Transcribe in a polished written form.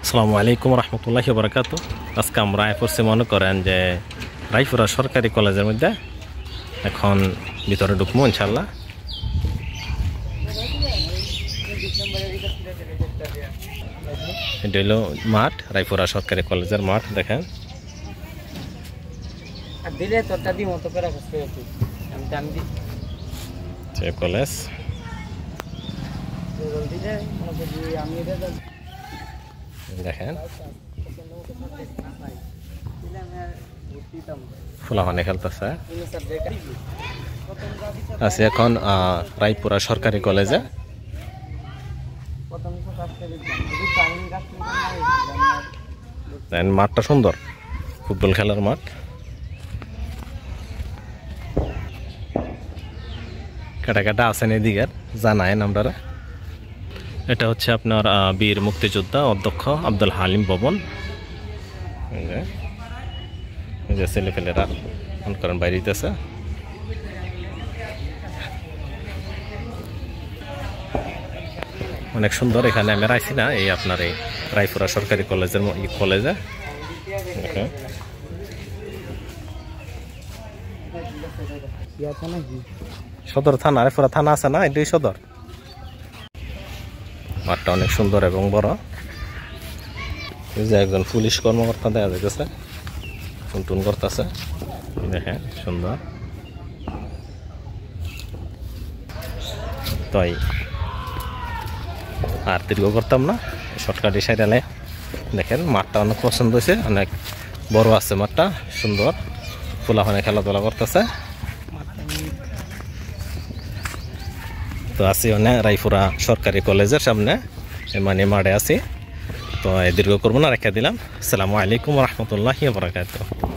আসসালামু আলাইকুম রহমতুল্লাহি বারাকাতু। আজকে আমরা পড়ছি মনে করেন যে রায়পুরা সরকারি কলেজের মধ্যে। এখন ভিতরে ঢুকবো ইনশাল্লাহ। এটা হলো মাঠ, রায়পুরা সরকারি কলেজের মাঠ। দেখেন কলেজ দেখেন ফুলাফানে খেলতেছে। আছে এখন রায়পুরা সরকারি কলেজে। মাঠটা সুন্দর, ফুটবল খেলার মাঠ। কাটা কাটা আছেন এদিকে, জানায়েন আপনারা। এটা হচ্ছে আপনার বীর মুক্তিযোদ্ধা অধ্যক্ষ আব্দুল হালিম ভবন। এই যে ছেলেপেলেরা মনে করেন বাইরে দিতেছে। অনেক সুন্দর। এখানে আমি রাইছি না, এই আপনার এই রায়পুরা সরকারি কলেজের কলেজে। সদর থানা, রায়পুরা থানা আছে না, এটাই সদর। মাঠটা অনেক সুন্দর এবং বড়। এই যে একজন পুলিশ কর্মকর্তা দেখা যাইতেছে, টুনটুন করতেছে। দেখেন সুন্দর। তাই আর দীর্ঘ করতাম না, শর্টকাটে সাইডালে। দেখেন মাঠটা অনেক পছন্দ হয়েছে, অনেক বড় আছে মাঠটা, সুন্দর। ফুলাফানে খেলাধুলা করতেছে। তো আছি মানে রায়পুরা সরকারি কলেজের সামনে, মানে মাঠে আছি। তো দীর্ঘ করবো না, রেখে দিলাম। আসসালামু আলাইকুম রহমতুল্লাহি বারাকাতুহু।